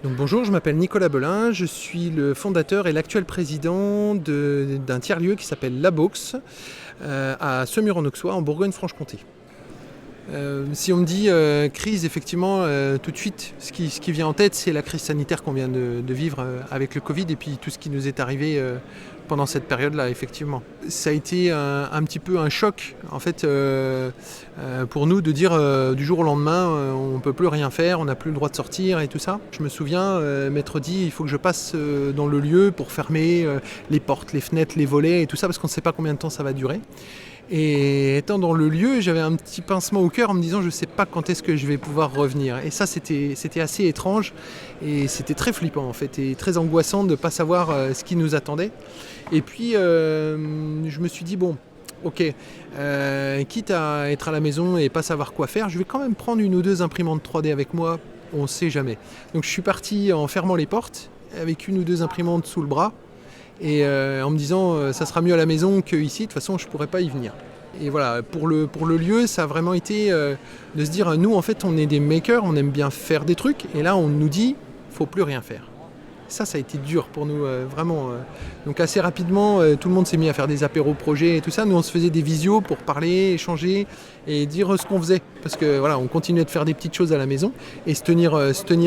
Donc bonjour, je m'appelle Nicolas Belin, je suis le fondateur et l'actuel président d'un tiers-lieu qui s'appelle La Bauxe à Semur-en-Auxois en Bourgogne-Franche-Comté. Si on me dit crise, effectivement, tout de suite, ce qui vient en tête, c'est la crise sanitaire qu'on vient de vivre avec le Covid et puis tout ce qui nous est arrivé pendant cette période-là, effectivement. Ça a été un petit peu un choc, en fait, pour nous de dire du jour au lendemain, on ne peut plus rien faire, on n'a plus le droit de sortir et tout ça. Je me souviens, m'être dit, il faut que je passe dans le lieu pour fermer les portes, les fenêtres, les volets et tout ça, parce qu'on ne sait pas combien de temps ça va durer. Et étant dans le lieu, j'avais un petit pincement au cœur en me disant je ne sais pas quand est-ce que je vais pouvoir revenir. Et ça, c'était assez étrange et c'était très flippant en fait et très angoissant de ne pas savoir ce qui nous attendait. Et puis, je me suis dit bon, ok, quitte à être à la maison et pas savoir quoi faire, je vais quand même prendre une ou deux imprimantes 3D avec moi, on ne sait jamais. Donc je suis parti en fermant les portes avec une ou deux imprimantes sous le bras. Et en me disant ça sera mieux à la maison qu'ici, de toute façon je ne pourrais pas y venir. Et voilà, pour le lieu, ça a vraiment été de se dire, nous en fait on est des makers, on aime bien faire des trucs, et là on nous dit, faut plus rien faire. Ça a été dur pour nous, vraiment. Donc assez rapidement, tout le monde s'est mis à faire des apéros projets et tout ça. Nous on se faisait des visios pour parler, échanger et dire ce qu'on faisait. Parce que voilà, on continuait de faire des petites choses à la maison et se tenir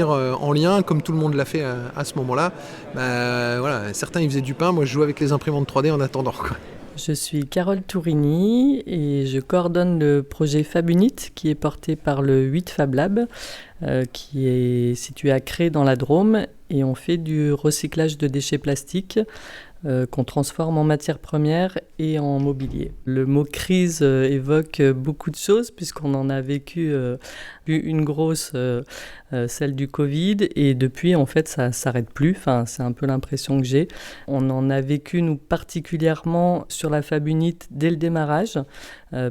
en lien, comme tout le monde l'a fait à ce moment-là. Voilà, certains ils faisaient du pain, moi je jouais avec les imprimantes 3D en attendant, quoi. Je suis Carole Tourini et je coordonne le projet Fabunit qui est porté par le 8 Fab Lab qui est situé à Cré dans la Drôme et on fait du recyclage de déchets plastiques qu'on transforme en matières premières et en mobilier. Le mot crise évoque beaucoup de choses puisqu'on en a vécu une grosse, celle du Covid, et depuis en fait ça s'arrête plus, enfin, c'est un peu l'impression que j'ai. On en a vécu nous particulièrement sur la Fabunit dès le démarrage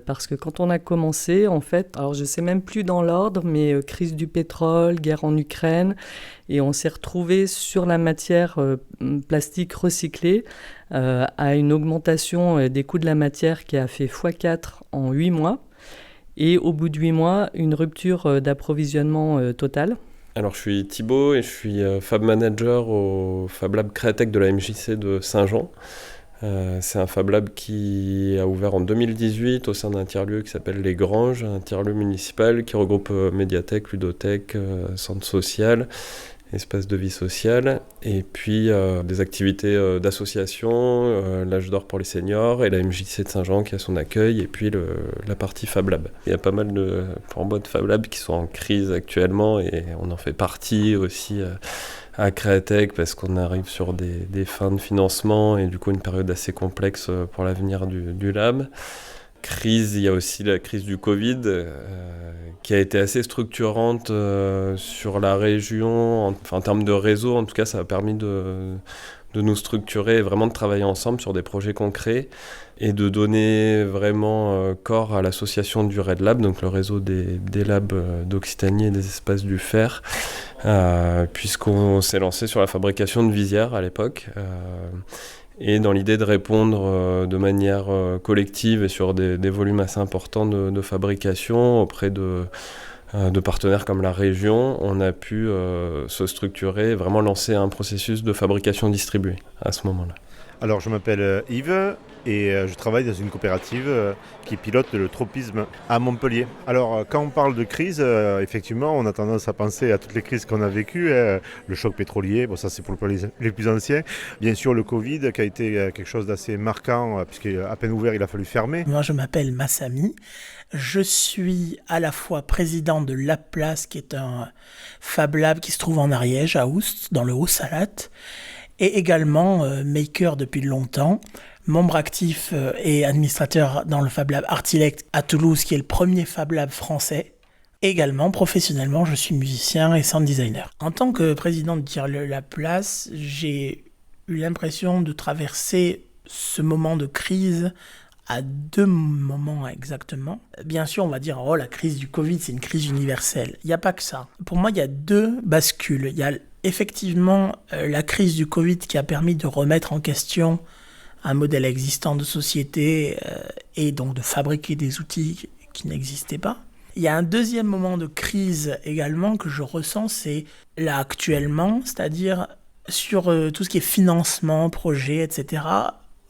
parce que quand on a commencé en fait, alors je sais même plus dans l'ordre, mais crise du pétrole, guerre en Ukraine, et on s'est retrouvé sur la matière plastique recyclée à une augmentation des coûts de la matière qui a fait x4 en 8 mois. Et au bout de 8 mois, une rupture d'approvisionnement totale. Alors je suis Thibaut et je suis Fab Manager au Fab Lab Créatech de la MJC de Saint-Jean. C'est un Fab Lab qui a ouvert en 2018 au sein d'un tiers-lieu qui s'appelle Les Granges, un tiers-lieu municipal qui regroupe médiathèque, ludothèque, centre social, espace de vie sociale, et puis des activités d'association, l'âge d'or pour les seniors, et la MJC de Saint-Jean qui a son accueil, et puis la partie Fab Lab. Il y a pas mal de formats de Fab Lab qui sont en crise actuellement, et on en fait partie aussi à Créatech, parce qu'on arrive sur des fins de financement, et du coup une période assez complexe pour l'avenir du lab. Crise, il y a aussi la crise du Covid qui a été assez structurante sur la région, en termes de réseau. En tout cas, ça a permis de nous structurer et vraiment de travailler ensemble sur des projets concrets et de donner vraiment corps à l'association du Red Lab, donc le réseau des labs d'Occitanie et des espaces du fer, puisqu'on s'est lancé sur la fabrication de visières à l'époque. Et dans l'idée de répondre de manière collective et sur des volumes assez importants de fabrication auprès de partenaires comme la région, on a pu se structurer et vraiment lancer un processus de fabrication distribuée à ce moment-là. Alors je m'appelle Yves et je travaille dans une coopérative qui pilote le tropisme à Montpellier. Alors quand on parle de crise, effectivement on a tendance à penser à toutes les crises qu'on a vécues, le choc pétrolier, bon ça c'est pour les plus anciens, bien sûr le Covid qui a été quelque chose d'assez marquant puisqu'à peine ouvert il a fallu fermer. Moi je m'appelle Massami, je suis à la fois président de La Place qui est un Fab Lab qui se trouve en Ariège à Oust dans le Haut-Salat, et également maker depuis longtemps, membre actif et administrateur dans le Fab Lab Artilect à Toulouse, qui est le premier Fab Lab français. Également, professionnellement, je suis musicien et sound designer. En tant que président de tiers-lieu La Place, j'ai eu l'impression de traverser ce moment de crise à deux moments exactement. Bien sûr, on va dire, la crise du Covid, c'est une crise universelle. Il n'y a pas que ça. Pour moi, il y a deux bascules. Il y a effectivement la crise du Covid qui a permis de remettre en question un modèle existant de société et donc de fabriquer des outils qui n'existaient pas. Il y a un deuxième moment de crise également que je ressens, c'est là actuellement, c'est-à-dire sur tout ce qui est financement, projet, etc.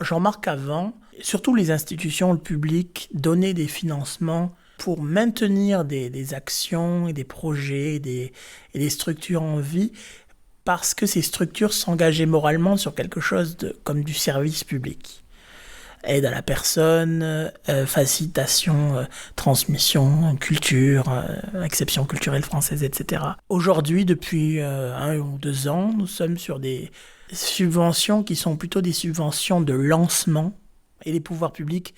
J'en remarque qu'avant, surtout les institutions, le public, donnaient des financements pour maintenir des actions et des projets et des structures en vie, parce que ces structures s'engageaient moralement sur quelque chose comme du service public. Aide à la personne, facilitation, transmission, culture, exception culturelle française, etc. Aujourd'hui, depuis 1 ou 2 ans, nous sommes sur des subventions qui sont plutôt des subventions de lancement, et les pouvoirs publics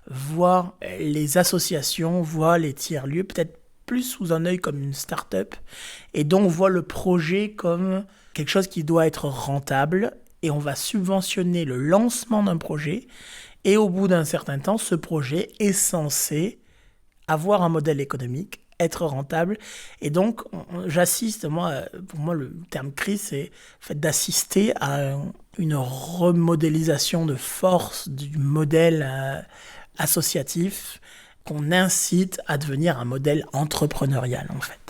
voient les associations, voient les tiers-lieux peut-être plus sous un œil comme une start-up, et donc voient le projet comme quelque chose qui doit être rentable, et on va subventionner le lancement d'un projet, et au bout d'un certain temps, ce projet est censé avoir un modèle économique, être rentable, et donc j'assiste, pour moi le terme crise, c'est le fait d'assister à une remodélisation de force du modèle associatif qu'on incite à devenir un modèle entrepreneurial en fait.